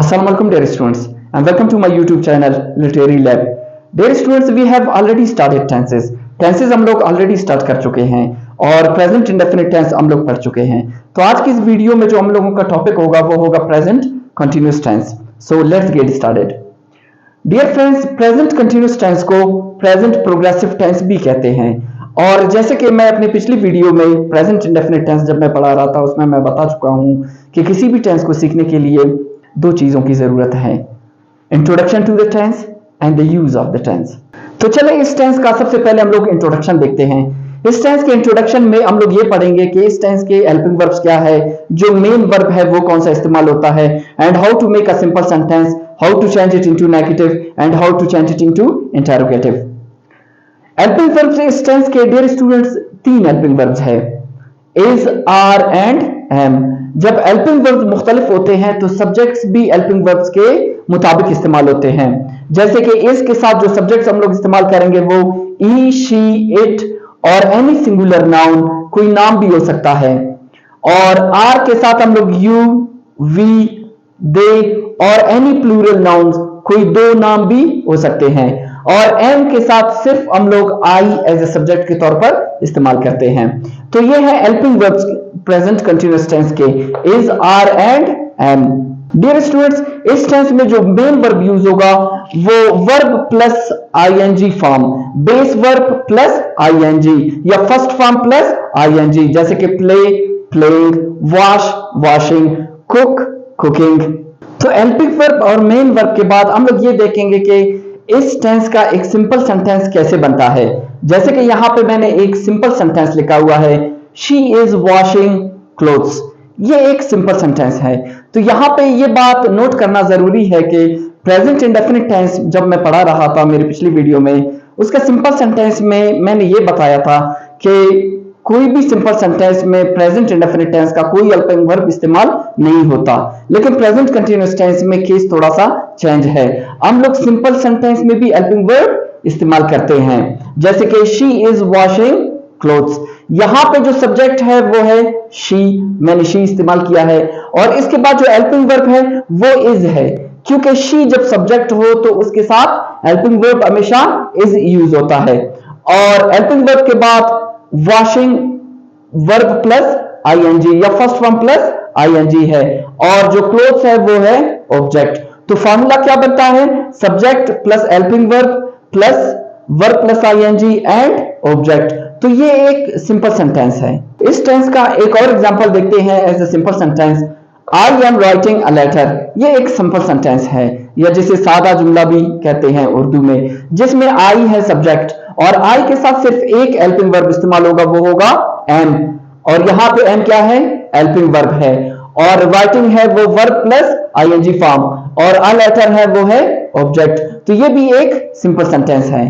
Assalamualaikum dear students and welcome to my YouTube channel Literary Lab. Dear students, we have already started tenses. Tenses हम लोग already start कर चुके हैं और present indefinite tense हम लोग पढ़ चुके हैं. तो आज की इस वीडियो में जो हम लोगों का टॉपिक होगा वो होगा present continuous tense. So let's get started. Dear friends, present continuous tense को present progressive tense भी कहते हैं. और जैसे कि मैं अपनी पिछली वीडियो में प्रेजेंट इंडेफिनिट टेंस जब मैं पढ़ा रहा था उसमें मैं बता चुका हूं कि किसी भी टेंस को सीखने के लिए दो चीजों की जरूरत है, introduction to the tense and the use of the tense. तो चले इस टेंस का सबसे पहले हम लोग इंट्रोडक्शन देखते हैं. इस टेंस के इंट्रोडक्शन में हम लोग ये पढ़ेंगे कि इस टेंस के हेल्पिंग वर्ब्स क्या है, जो मेन वर्ब है वो कौन सा इस्तेमाल होता है, and how to make a simple sentence, how to change it into negative and how to change it into interrogative. Helping verbs इस टेंस के डियर स्टूडेंट्स तीन हेल्पिंग वर्ब्स है, इज, आर एंड एम. जब helping verbs मुख्तलिफ होते हैं तो subjects भी हेल्पिंग वर्ब्स के मुताबिक इस्तेमाल होते हैं. जैसे कि इस के साथ जो सब्जेक्ट्स हम लोग इस्तेमाल करेंगे वो ई, शी, इट और एनी सिंगुलर नाउन, कोई नाम भी हो सकता है. और आर के साथ हम लोग यू, वी, दे और एनी प्लूरल नाउन्स, कोई दो नाम भी हो सकते हैं. और एम के साथ सिर्फ हम लोग आई एज ए सब्जेक्ट के तौर पर इस्तेमाल करते हैं. तो ये है helping verbs present continuous tense के, is, are and am. Dear students, इस टेंस में जो मेन वर्ब यूज होगा वो verb plus ING form, base verb plus ING या फर्स्ट फॉर्म प्लस आईएनजी, जैसे कि play, playing, wash, washing, cook, cooking. तो हेल्पिंग वर्ब और मेन वर्ब के बाद हम लोग ये देखेंगे कि इस टेंस का एक सिंपल सेंटेंस कैसे बनता है. जैसे कि यहां पे मैंने एक सिंपल सेंटेंस लिखा हुआ है, शी इज वॉशिंग क्लोथ्स. ये एक सिंपल सेंटेंस है. तो यहां पे ये बात नोट करना जरूरी है कि प्रेजेंट इंडेफिनिट टेंस जब मैं पढ़ा रहा था मेरी पिछली वीडियो में, उसका सिंपल सेंटेंस में मैंने ये बताया था कि कोई भी सिंपल सेंटेंस में प्रेजेंट इंडेफिनिट टेंस का कोई हेल्पिंग वर्ब इस्तेमाल नहीं होता. लेकिन प्रेजेंट कंटीन्यूअस टेंस में केस थोड़ा सा चेंज है. हम लोग सिंपल सेंटेंस में भी हेल्पिंग वर्ब इस्तेमाल करते हैं. जैसे कि शी इज वॉशिंग क्लोथ्स, यहां पे जो सब्जेक्ट है वो है शी, मैंने शी इस्तेमाल किया है. और इसके बाद जो हेल्पिंग वर्ब है वो इज है, क्योंकि शी जब सब्जेक्ट हो तो उसके साथ हेल्पिंग वर्ब हमेशा इज यूज होता है. और हेल्पिंग वर्ब के बाद वॉशिंग वर्ब प्लस आईएनजी या फर्स्ट फॉर्म प्लस आईएनजी है. और जो क्लोथ्स है वो है ऑब्जेक्ट. तो फॉर्मूला क्या बनता है, subject plus helping verb plus verb plus ING and object. तो ये एक सिंपल सेंटेंस है. इस टेंस का एक और एग्जांपल देखते हैं as a simple sentence, I am writing a letter. ये एक सिंपल सेंटेंस है या जिसे सादा जुमला भी कहते हैं उर्दू में, जिसमें आई है सब्जेक्ट और आई के साथ सिर्फ एक हेल्पिंग वर्ब इस्तेमाल होगा, वो होगा एम. और यहां पे एम क्या है, हेल्पिंग वर्ब है. और राइटिंग है वो वर्ब प्लस आईएनजी फॉर्म और अ लेटर है वो है ऑब्जेक्ट. तो ये भी एक सिंपल सेंटेंस है.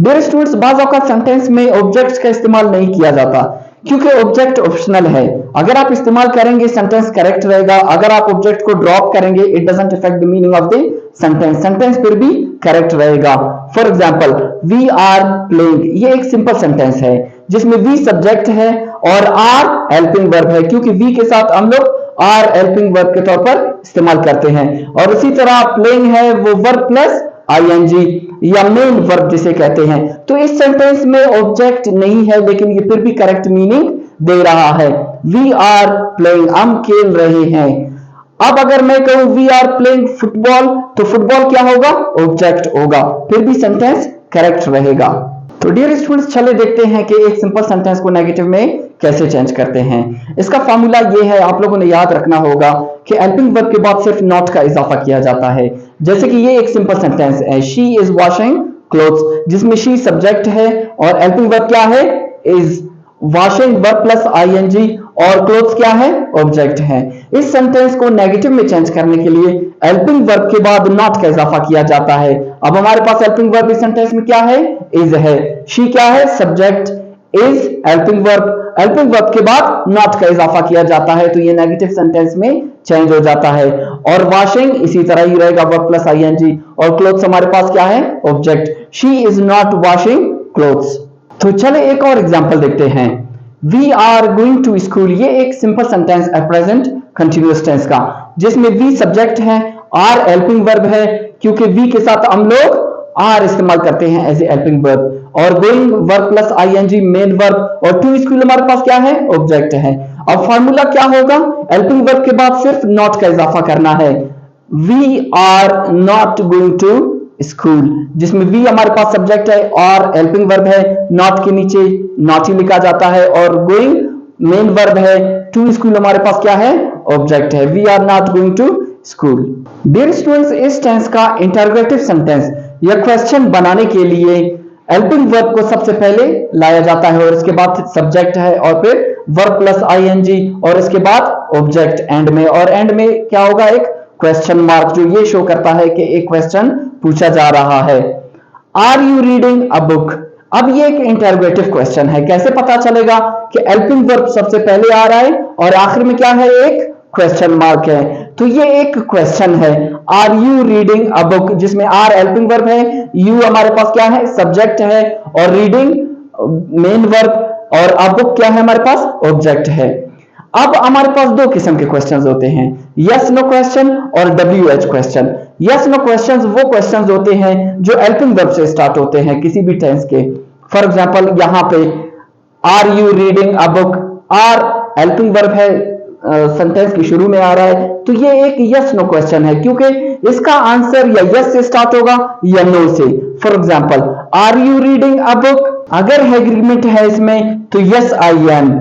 डियर स्टूडेंट्स, बाज़ औक़ात सेंटेंस में ऑब्जेक्ट्स का इस्तेमाल नहीं किया जाता क्योंकि ऑब्जेक्ट ऑप्शनल है. अगर आप इस्तेमाल करेंगे सेंटेंस करेक्ट रहेगा, अगर आप ऑब्जेक्ट को ड्रॉप करेंगे it doesn't affect the meaning of the sentence, sentence फिर भी करेक्ट रहेगा. For example, we are playing, ये एक सिंपल सेंटेंस है जिसमें वी सब्जेक्ट है और आर हेल्पिंग वर्ब है, क्योंकि वी के साथ हम लोग आर हेल्पिंग वर्ब के तौर पर इस्तेमाल करते हैं. और इसी तरह प्लेइंग है वो वर्ब प्लस आईएनजी या मेन वर्ब जिसे कहते हैं. तो इस सेंटेंस में ऑब्जेक्ट नहीं है लेकिन ये फिर भी करेक्ट मीनिंग दे रहा है. वी आर प्लेइंग, हम खेल रहे हैं. अब अगर मैं कहूं वी आर प्लेइंग फुटबॉल, तो फुटबॉल क्या होगा, ऑब्जेक्ट होगा, फिर भी सेंटेंस करेक्ट रहेगा. तो डियर स्टूडेंट्स, चले देखते हैं कि एक सिंपल सेंटेंस को नेगेटिव में कैसे चेंज करते हैं. इसका फॉर्मूला ये है, आप लोगों ने याद रखना होगा कि हेल्पिंग वर्ब के बाद सिर्फ नॉट का इजाफा किया जाता है. जैसे कि ये एक सिंपल सेंटेंस है, शी इज वॉशिंग क्लोथ्स, जिसमें शी सब्जेक्ट है और हेल्पिंग वर्ब क्या है, is. Washing verb plus ING और क्लोथ्स क्या है, ऑब्जेक्ट है. इस सेंटेंस को नेगेटिव में चेंज करने के लिए हेल्पिंग वर्ब के बाद नॉट का इजाफा किया जाता है. अब हमारे पास हेल्पिंग वर्ब इस सेंटेंस में क्या है, इज है. शी क्या है, सब्जेक्ट, इज हेल्पिंग वर्ब के बाद नॉट का इजाफा किया जाता है, तो ये नेगेटिव सेंटेंस में चेंज हो जाता है. और वॉशिंग इसी तरह ही रहेगा, वर्ब प्लस आईएनजी, और क्लोथ्स हमारे पास क्या है, object. She is not washing clothes. तो चले एक और एग्जांपल देखते हैं, we are going to school. ये एक सिंपल सेंटेंस है प्रेजेंट कंटीन्यूअस टेंस का, जिसमें वी सब्जेक्ट है आर हेल्पिंग वर्ब है, क्योंकि वी के साथ हम लोग आर इस्तेमाल करते हैं एज ए हेल्पिंग वर्ब। और going verb plus ING main verb, और टू स्कूल हमारे पास क्या है, ऑब्जेक्ट है। अब फार्मूला क्या होगा, हेल्पिंग वर्ब के बाद सिर्फ नॉट का इजाफा करना है। We are not going to school, जिसमें वी हमारे पास सब्जेक्ट है और हेल्पिंग वर्ब है, नॉट के नीचे नॉट ही लिखा जाता है, और गोइंग मेन वर्ब है, टू स्कूल हमारे पास क्या है, ऑब्जेक्ट है। We are not going to school. Dear students, इस टेंस का इंटरोगेटिव सेंटेंस या क्वेश्चन बनाने के लिए हेल्पिंग वर्ब को सबसे पहले लाया जाता है, और इसके बाद सब्जेक्ट है, और फिर वर्ब प्लस आईएनजी, और इसके बाद ऑब्जेक्ट एंड में, और एंड में क्या होगा, एक क्वेश्चन मार्क, जो ये शो करता है कि एक क्वेश्चन पूछा जा रहा है। Are you reading a book? अब ये एक इंटरोगेटिव क्वेश्चन है, कैसे पता चलेगा कि हेल्पिंग वर्ब सबसे पहले आ रहा है और आखिर में क्या है, एक क्वेश्चन मार्क है। तो ये एक क्वेश्चन है, are you reading a book, जिसमें आर हेल्पिंग वर्ब है, यू हमारे पास क्या है, सब्जेक्ट है, और रीडिंग मेन वर्ब, और अ बुक क्या है हमारे पास, ऑब्जेक्ट है। अब हमारे पास दो किस्म के क्वेश्चंस होते हैं, यस नो क्वेश्चन और WH question. Yes no questions वो क्वेश्चंस होते हैं जो हेल्पिंग वर्ब से स्टार्ट होते हैं किसी भी टेंस के। फॉर एग्जांपल यहां पे are you reading a book, are helping verb है, सेंटेंस के शुरू में आ रहा है, तो ये एक यस नो क्वेश्चन है, क्योंकि इसका आंसर या यस से स्टार्ट होगा या नो से। For example are you reading a book, अगर एग्रीमेंट है इसमें तो यस आई एम,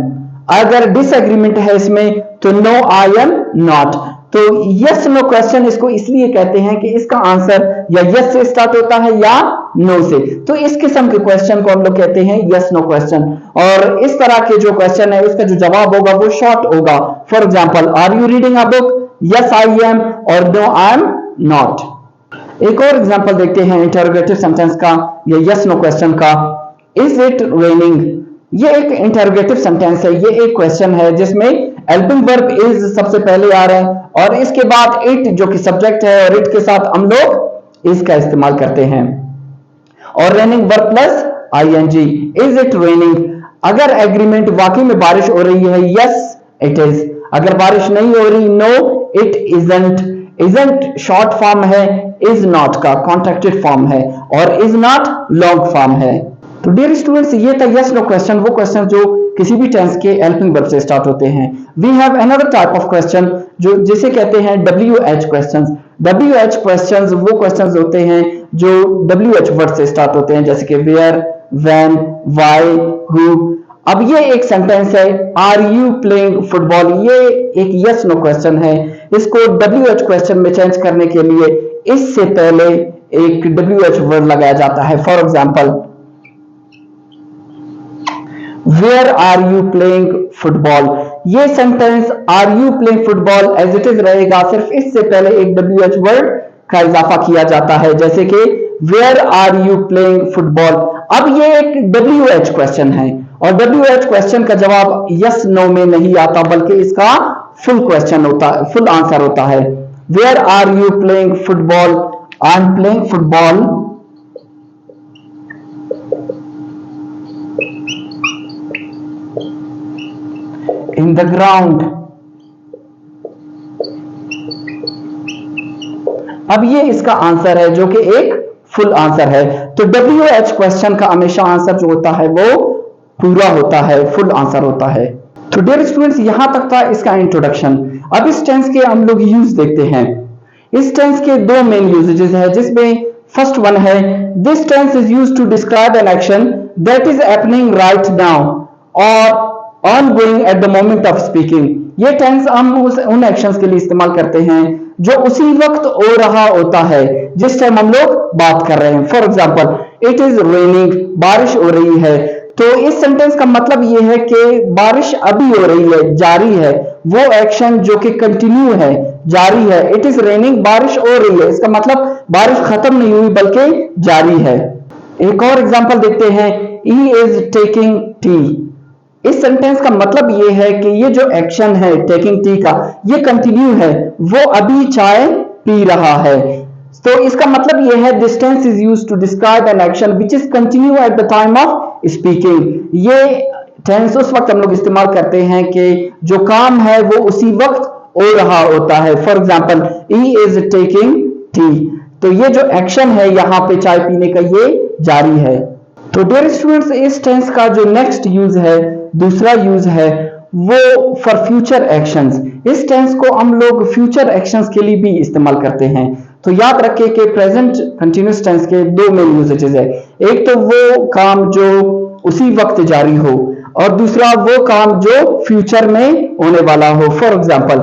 अगर डिसएग्रीमेंट है इसमें तो नो आई एम नॉट। तो यस नो क्वेश्चन इसको इसलिए कहते हैं कि इसका आंसर या यस से स्टार्ट होता है या नो से। तो इस किस्म के क्वेश्चन को हम लोग कहते हैं यस नो क्वेश्चन, और इस तरह के जो क्वेश्चन है उसका जो जवाब होगा वो शॉर्ट होगा। For example are you reading a book, yes I am, और नो आई एम नॉट। एक और एग्जांपल देखते हैं इंटरोगेटिव सेंटेंस का या यस नो क्वेश्चन का। Is it raining? ये एक इंटरोगेटिव सेंटेंस है, ये एक क्वेश्चन है जिसमें हेल्पिंग वर्ब इज सबसे पहले आ रहा है, और इसके बाद इट जो कि सब्जेक्ट है, और इट के साथ हम लोग इसका इस्तेमाल करते हैं, और raining verb plus ING. Is it raining? अगर एग्रीमेंट वाकई में बारिश हो रही है, यस इट इज। अगर बारिश नहीं हो रही, no it isn't. Isn't short form है इज नॉट का, कॉन्ट्रैक्टेड फॉर्म है, और इज नॉट लॉन्ग फॉर्म है। तो डियर स्टूडेंट्स, ये था यस नो क्वेश्चन, वो क्वेश्चन जो किसी भी टेंस के हेल्पिंग वर्ब से स्टार्ट होते हैं। We have another type of question जो जिसे कहते हैं WH क्वेश्चंस। WH क्वेश्चंस वो क्वेश्चंस होते हैं जो WH वर्ड से स्टार्ट होते हैं, जैसे कि वेयर, व्हेन, व्हाई, हु। अब ये एक सेंटेंस है, आर यू प्लेइंग फुटबॉल, ये एक यस नो क्वेश्चन है। इसको WH क्वेश्चन में चेंज करने के लिए इससे पहले एक WH वर्ड लगाया जाता है। For example where are you playing football, ये sentence are you playing football as it is रहेगा, सिर्फ इससे पहले एक WH वर्ड का इजाफा किया जाता है, जैसे कि where are you playing football. अब ये एक WH क्वेश्चन है, और WH क्वेश्चन का जवाब यस नो में नहीं आता, बल्कि इसका फुल क्वेश्चन होता है, फुल आंसर होता है। Where are you playing football? I am playing football in the ground। अब ये इसका आंसर है जो कि एक फुल आंसर है। तो WH क्वेश्चन का हमेशा आंसर जो होता है वो पूरा होता है, फुल आंसर होता है। तो डियर स्टूडेंट्स, यहां तक था इसका इंट्रोडक्शन। अब इस टेंस के हम लोग यूज देखते हैं। इस टेंस के दो मेन यूजेजेस हैं, जिसमें फर्स्ट वन है this tense is used to describe an action that is happening right now और ongoing at the moment of speaking। ये टेंस हम उन एक्शंस के लिए इस्तेमाल करते हैं जो उसी वक्त हो रहा होता है जिस टाइम हम लोग बात कर रहे हैं। For example it is raining, बारिश हो रही है। तो इस सेंटेंस का मतलब ये है कि बारिश अभी हो रही है, जारी है, वो एक्शन जो कि कंटिन्यू है, जारी है। इट इज रेनिंग, बारिश हो रही है, इसका मतलब बारिश खत्म नहीं हुई बल्कि जारी है। एक और एग्जांपल देखते हैं, ही इज टेकिंग टी। इस सेंटेंस का मतलब ये है कि ये जो एक्शन है टेकिंग टी का, ये कंटिन्यू है, वो अभी चाय पी रहा है। तो इसका मतलब ये है this tense is used to describe an action which is continue at the time of speaking. ये टेंस उस वक्त हम लोग इस्तेमाल करते हैं कि जो काम है वो उसी वक्त हो रहा होता है। For example he is taking tea, तो ये जो एक्शन है यहाँ पे चाय पीने का ये जारी है। तो डियर स्टूडेंट्स, इस टेंस का जो नेक्स्ट यूज है, दूसरा यूज है वो फॉर फ्यूचर एक्शंस। इस टेंस को हम लोग फ्यूचर एक्शंस के लिए भी इस्तेमाल करते हैं। तो याद रखिए कि प्रेजेंट कंटिन्यूअस टेंस के दो मेन यूजेजेस है। एक तो वो काम जो उसी वक्त जारी हो, और दूसरा वो काम जो फ्यूचर में होने वाला हो। For example,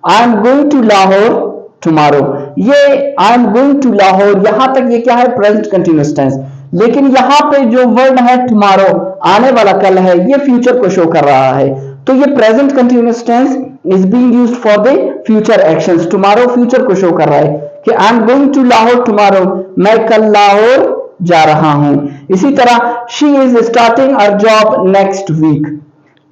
I am going to Lahore tomorrow. ये I am going to Lahore, यहां तक ये क्या है, प्रेजेंट कंटिन्यूअस टेंस। लेकिन यहाँ पे जो वर्ड है टुमारो, आने वाला कल है, ये फ्यूचर को शो कर रहा है। तो ये present continuous tense is being used for the future actions. Tomorrow future को शो कर रहा है कि I am going to Lahore tomorrow, मैं कल लाहौर जा रहा हूं। इसी तरह she is starting a job next week.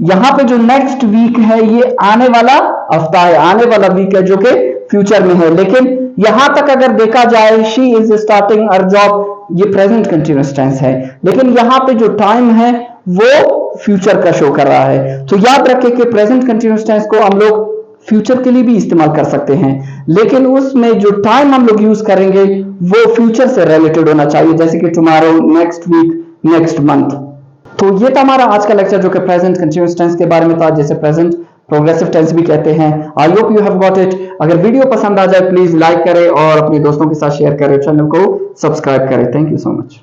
यहां पे जो नेक्स्ट वीक है ये आने वाला हफ्ता है, आने वाला वीक है जो कि फ्यूचर में है। लेकिन यहां तक अगर देखा जाए she is starting a job, ये प्रेजेंट कंटिन्यूअस टेंस है, लेकिन यहां पे जो टाइम है वो फ्यूचर का शो कर रहा है। तो याद रखें कि प्रेजेंट कंटिन्यूअस टेंस को हम लोग फ्यूचर के लिए भी इस्तेमाल कर सकते हैं, लेकिन उसमें जो टाइम हम लोग यूज करेंगे वो फ्यूचर से रिलेटेड होना चाहिए, जैसे कि tomorrow, next week, next month. तो ये था हमारा आज का लेक्चर जो कि प्रेजेंट कंटिन्यूअस टेंस के बारे में था, जैसे प्रेजेंट प्रोग्रेसिव टेंस भी कहते हैं। I hope you have got it. अगर वीडियो पसंद आ जाए प्लीज लाइक करें और अपने दोस्तों के साथ शेयर करें, चैनल को सब्सक्राइब करें। Thank you so much.